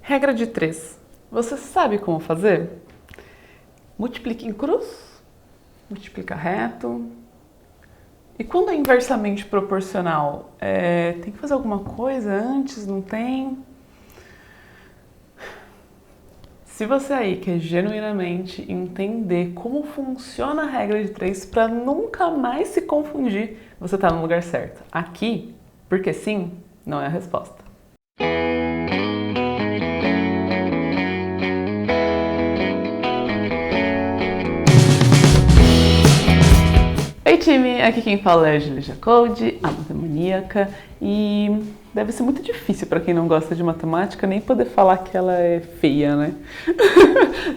Regra de 3. Você sabe como fazer? Multiplica em cruz, multiplica reto. E quando é inversamente proporcional, tem que fazer alguma coisa antes, não tem? Se você aí quer genuinamente entender como funciona a regra de 3 para nunca mais se confundir, você está no lugar certo. Aqui, porque sim, não é a resposta. Oi time, aqui quem fala é a Julia Jacob, a matemaníaca, e deve ser muito difícil para quem não gosta de matemática nem poder falar que ela é feia, né?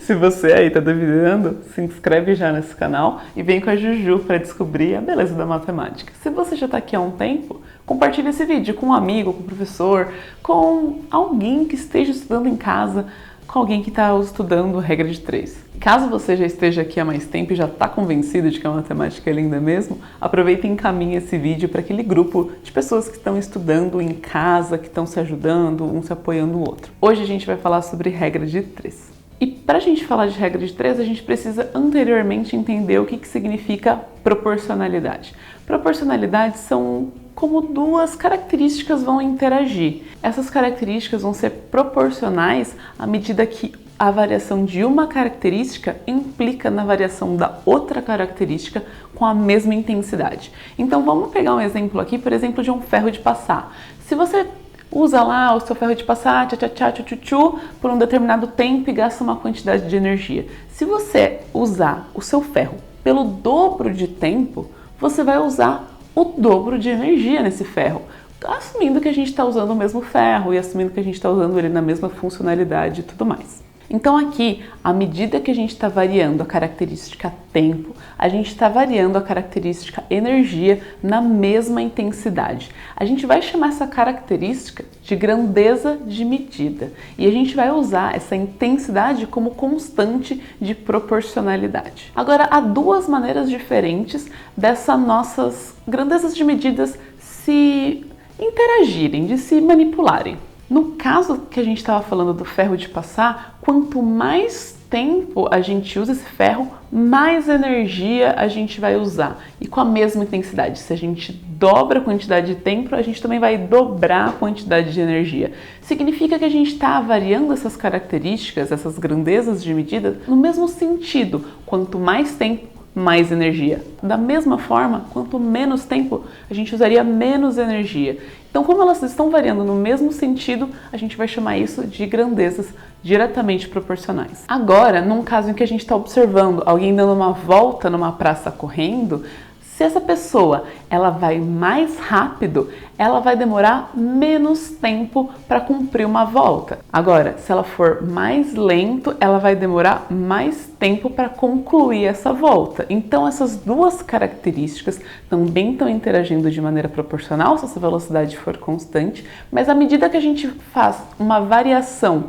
Se você aí tá duvidando, se inscreve já nesse canal e vem com a Juju para descobrir a beleza da matemática. Se você já tá aqui há um tempo, compartilhe esse vídeo com um amigo, com um professor, com alguém que esteja estudando em casa, com alguém que está estudando regra de 3. Caso você já esteja aqui há mais tempo e já está convencido de que a matemática é linda mesmo, aproveita e encaminhe esse vídeo para aquele grupo de pessoas que estão estudando em casa, que estão se ajudando, um se apoiando o outro. Hoje a gente vai falar sobre regra de 3. E para a gente falar de regra de 3, a gente precisa anteriormente entender o que significa proporcionalidade. Proporcionalidade são como duas características vão interagir. Essas características vão ser proporcionais à medida que a variação de uma característica implica na variação da outra característica com a mesma intensidade. Então vamos pegar um exemplo aqui, por exemplo, de um ferro de passar. Se você usa lá o seu ferro de passar, tchu, por um determinado tempo e gasta uma quantidade de energia. Se você usar o seu ferro pelo dobro de tempo, você vai usar o dobro de energia nesse ferro, assumindo que a gente está usando o mesmo ferro e assumindo que a gente está usando ele na mesma funcionalidade e tudo mais. Então aqui, à medida que a gente está variando a característica tempo, a gente está variando a característica energia na mesma intensidade. A gente vai chamar essa característica de grandeza de medida e a gente vai usar essa intensidade como constante de proporcionalidade. Agora, há duas maneiras diferentes dessas nossas grandezas de medidas se interagirem, de se manipularem. No caso que a gente estava falando do ferro de passar, quanto mais tempo a gente usa esse ferro, mais energia a gente vai usar. E com a mesma intensidade. Se a gente dobra a quantidade de tempo, a gente também vai dobrar a quantidade de energia. Significa que a gente está variando essas características, essas grandezas de medida, no mesmo sentido. Quanto mais tempo, mais energia. Da mesma forma, quanto menos tempo, a gente usaria menos energia. Então, como elas estão variando no mesmo sentido, a gente vai chamar isso de grandezas diretamente proporcionais. Agora, num caso em que a gente está observando alguém dando uma volta numa praça correndo, se essa pessoa ela vai mais rápido, ela vai demorar menos tempo para cumprir uma volta. Agora, se ela for mais lento, ela vai demorar mais tempo para concluir essa volta. Então, essas duas características também estão interagindo de maneira proporcional se essa velocidade for constante, mas à medida que a gente faz uma variação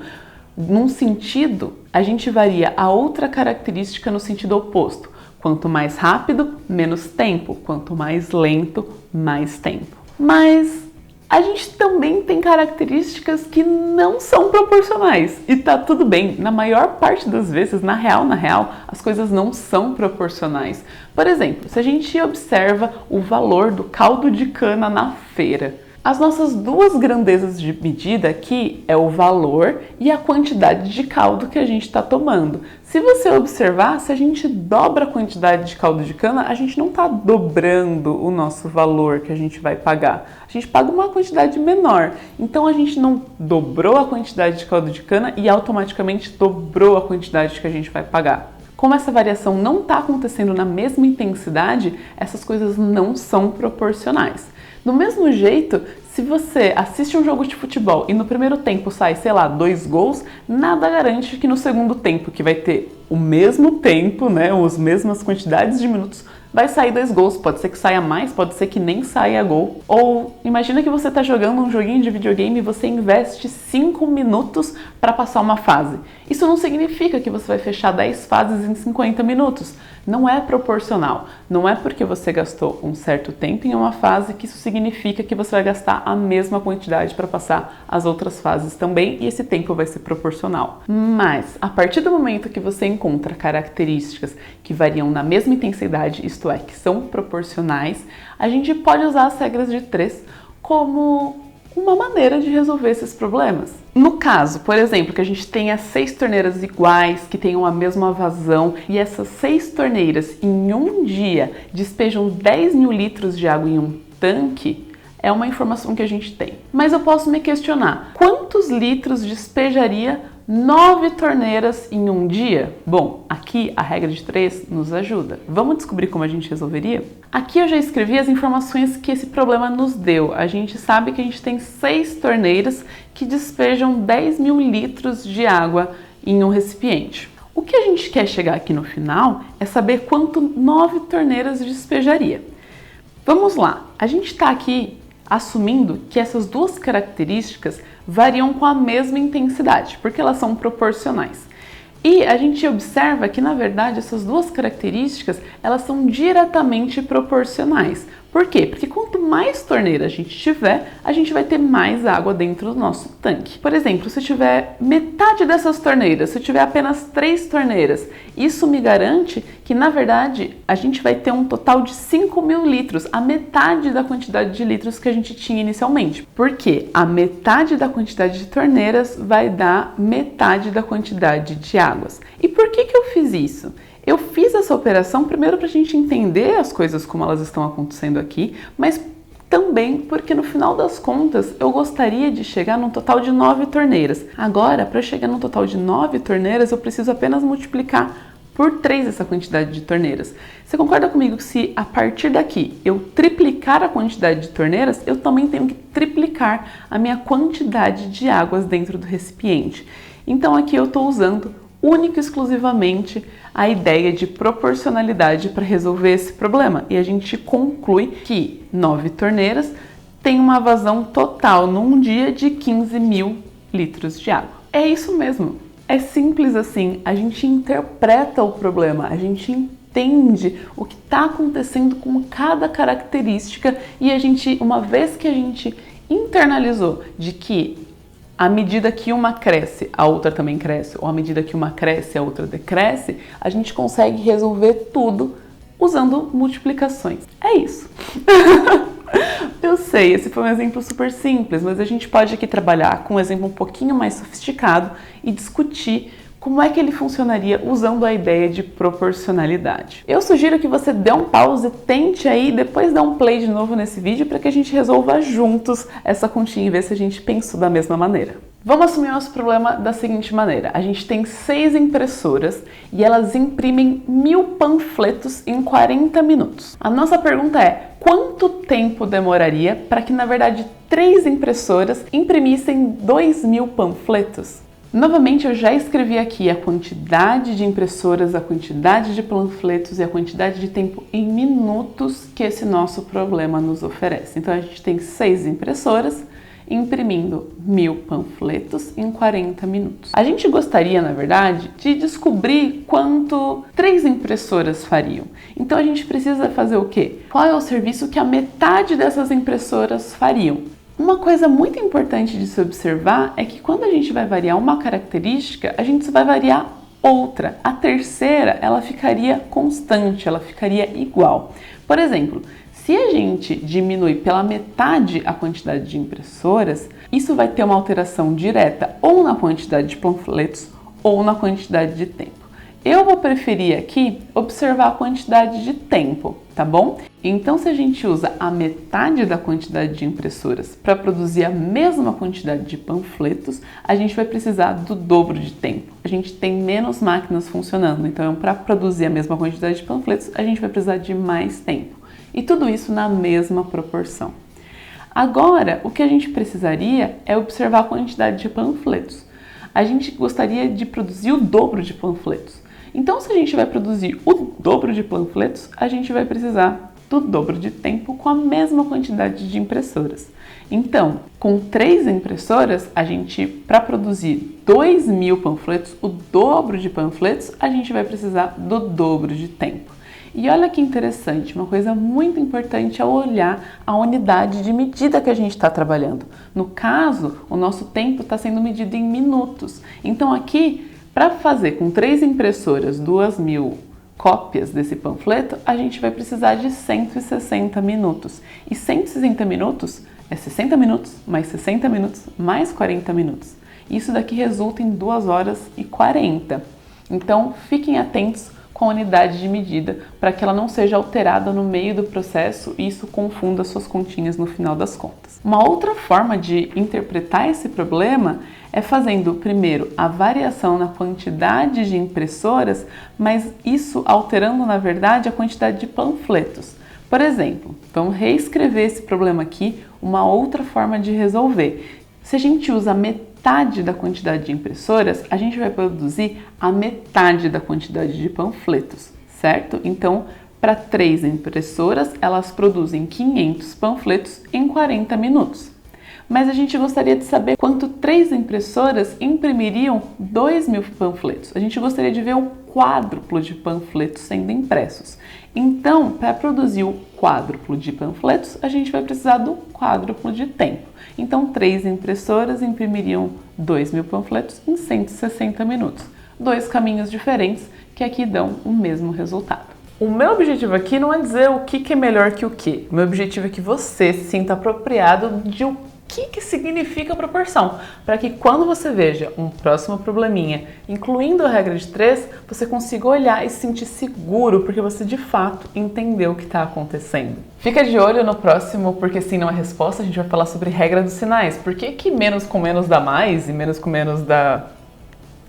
num sentido, a gente varia a outra característica no sentido oposto. Quanto mais rápido, menos tempo. Quanto mais lento, mais tempo. Mas a gente também tem características que não são proporcionais. E tá tudo bem. Na maior parte das vezes, na real, as coisas não são proporcionais. Por exemplo, se a gente observa o valor do caldo de cana na feira, as nossas duas grandezas de medida aqui é o valor e a quantidade de caldo que a gente está tomando. Se você observar, se a gente dobra a quantidade de caldo de cana, a gente não está dobrando o nosso valor que a gente vai pagar. A gente paga uma quantidade menor. Então a gente não dobrou a quantidade de caldo de cana e automaticamente dobrou a quantidade que a gente vai pagar. Como essa variação não está acontecendo na mesma intensidade, essas coisas não são proporcionais. Do mesmo jeito, se você assiste um jogo de futebol e no primeiro tempo sai, sei lá, 2 gols, nada garante que no segundo tempo, que vai ter o mesmo tempo, né, as mesmas quantidades de minutos, vai sair 2 gols. Pode ser que saia mais, pode ser que nem saia gol. Ou imagina que você está jogando um joguinho de videogame e você investe 5 minutos para passar uma fase. Isso não significa que você vai fechar 10 fases em 50 minutos. Não é proporcional. Não é porque você gastou um certo tempo em uma fase que isso significa que você vai gastar a mesma quantidade para passar as outras fases também, e esse tempo vai ser proporcional. Mas, a partir do momento que você encontra características que variam na mesma intensidade, isto é, que são proporcionais, a gente pode usar as regras de 3 como uma maneira de resolver esses problemas. No caso, por exemplo, que a gente tenha 6 torneiras iguais, que tenham a mesma vazão, e essas 6 torneiras em um dia despejam 10 mil litros de água em um tanque, é uma informação que a gente tem. Mas eu posso me questionar, quantos litros despejaria 9 torneiras em um dia? Bom, aqui a regra de 3 nos ajuda. Vamos descobrir como a gente resolveria? Aqui eu já escrevi as informações que esse problema nos deu. A gente sabe que a gente tem 6 torneiras que despejam 10 mil litros de água em um recipiente. O que a gente quer chegar aqui no final é saber quanto 9 torneiras despejaria. Vamos lá, a gente está aqui assumindo que essas duas características variam com a mesma intensidade, porque elas são proporcionais. E a gente observa que, na verdade, essas duas características, elas são diretamente proporcionais. Por quê? Porque quanto mais torneira a gente tiver, a gente vai ter mais água dentro do nosso tanque. Por exemplo, se eu tiver metade dessas torneiras, se eu tiver apenas 3 torneiras, isso me garante que, na verdade, a gente vai ter um total de 5 mil litros, a metade da quantidade de litros que a gente tinha inicialmente. Por quê? A metade da quantidade de torneiras vai dar metade da quantidade de águas. E por que eu fiz isso? Eu fiz essa operação primeiro para a gente entender as coisas como elas estão acontecendo aqui, mas também porque no final das contas eu gostaria de chegar num total de 9 torneiras. Agora, para chegar num total de 9 torneiras, eu preciso apenas multiplicar por 3 essa quantidade de torneiras. Você concorda comigo que se a partir daqui eu triplicar a quantidade de torneiras, eu também tenho que triplicar a minha quantidade de águas dentro do recipiente? Então aqui eu estou usando única e exclusivamente a ideia de proporcionalidade para resolver esse problema. E a gente conclui que 9 torneiras têm uma vazão total num dia de 15 mil litros de água. É isso mesmo. É simples assim. A gente interpreta o problema, a gente entende o que está acontecendo com cada característica e a gente, uma vez que a gente internalizou de que à medida que uma cresce, a outra também cresce, ou à medida que uma cresce, a outra decresce, a gente consegue resolver tudo usando multiplicações. É isso. Eu sei, esse foi um exemplo super simples, mas a gente pode aqui trabalhar com um exemplo um pouquinho mais sofisticado e discutir como é que ele funcionaria usando a ideia de proporcionalidade. Eu sugiro que você dê um pause, tente aí, depois dá um play de novo nesse vídeo para que a gente resolva juntos essa continha e ver se a gente pensou da mesma maneira. Vamos assumir nosso problema da seguinte maneira. A gente tem 6 impressoras e elas imprimem 1000 panfletos em 40 minutos. A nossa pergunta é, quanto tempo demoraria para que, na verdade, 3 impressoras imprimissem 2000 panfletos? Novamente, eu já escrevi aqui a quantidade de impressoras, a quantidade de panfletos e a quantidade de tempo em minutos que esse nosso problema nos oferece. Então, a gente tem 6 impressoras imprimindo 1000 panfletos em 40 minutos. A gente gostaria, na verdade, de descobrir quanto 3 impressoras fariam. Então, a gente precisa fazer o quê? Qual é o serviço que a metade dessas impressoras fariam? Uma coisa muito importante de se observar é que quando a gente vai variar uma característica, a gente vai variar outra. A terceira, ela ficaria constante, ela ficaria igual. Por exemplo, se a gente diminui pela metade a quantidade de impressoras, isso vai ter uma alteração direta ou na quantidade de panfletos ou na quantidade de tempo. Eu vou preferir aqui observar a quantidade de tempo, tá bom? Então, se a gente usa a metade da quantidade de impressoras para produzir a mesma quantidade de panfletos, a gente vai precisar do dobro de tempo. A gente tem menos máquinas funcionando, então para produzir a mesma quantidade de panfletos, a gente vai precisar de mais tempo. E tudo isso na mesma proporção. Agora, o que a gente precisaria é observar a quantidade de panfletos. A gente gostaria de produzir o dobro de panfletos. Então, se a gente vai produzir o dobro de panfletos, a gente vai precisar do dobro de tempo com a mesma quantidade de impressoras. Então, com 3 impressoras, a gente, para produzir 2000 panfletos, o dobro de panfletos, a gente vai precisar do dobro de tempo. E olha que interessante, uma coisa muito importante é olhar a unidade de medida que a gente está trabalhando. No caso, o nosso tempo está sendo medido em minutos. Então aqui, para fazer com 3 impressoras 2.000 cópias desse panfleto, a gente vai precisar de 160 minutos. E 160 minutos é 60 minutos, mais 60 minutos, mais 40 minutos. Isso daqui resulta em 2 horas e 40. Então, fiquem atentos com a unidade de medida para que ela não seja alterada no meio do processo e isso confunda suas continhas no final das contas. Uma outra forma de interpretar esse problema é fazendo primeiro a variação na quantidade de impressoras, mas isso alterando na verdade a quantidade de panfletos. Por exemplo, vamos reescrever esse problema aqui, uma outra forma de resolver. Se a gente usa metade da quantidade de impressoras, a gente vai produzir a metade da quantidade de panfletos, certo? Então, para 3 impressoras, elas produzem 500 panfletos em 40 minutos. Mas a gente gostaria de saber quanto 3 impressoras imprimiriam 2.000 panfletos. A gente gostaria de ver o quádruplo de panfletos sendo impressos. Então, para produzir o quádruplo de panfletos, a gente vai precisar do quádruplo de tempo. Então, 3 impressoras imprimiriam 2.000 panfletos em 160 minutos. 2 caminhos diferentes que aqui dão o mesmo resultado. O meu objetivo aqui não é dizer o que é melhor que o que. O meu objetivo é que você se sinta apropriado de o que significa proporção, para que quando você veja um próximo probleminha, incluindo a regra de 3, você consiga olhar e se sentir seguro, porque você de fato entendeu o que está acontecendo. Fica de olho no próximo, porque sim não é resposta, a gente vai falar sobre regra dos sinais. Por que menos com menos dá mais e menos com menos dá...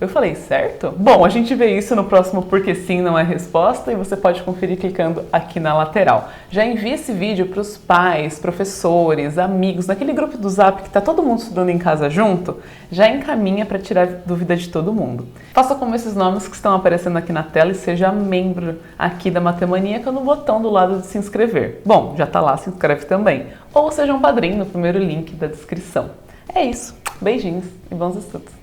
Eu falei certo? Bom, a gente vê isso no próximo Porque Sim Não É Resposta e você pode conferir clicando aqui na lateral. Já envia esse vídeo para os pais, professores, amigos, naquele grupo do Zap que está todo mundo estudando em casa junto, já encaminha para tirar dúvida de todo mundo. Faça como esses nomes que estão aparecendo aqui na tela e seja membro aqui da Matemaníaca no botão do lado de se inscrever. Bom, já está lá, se inscreve também. Ou seja um padrinho no primeiro link da descrição. É isso, beijinhos e bons estudos!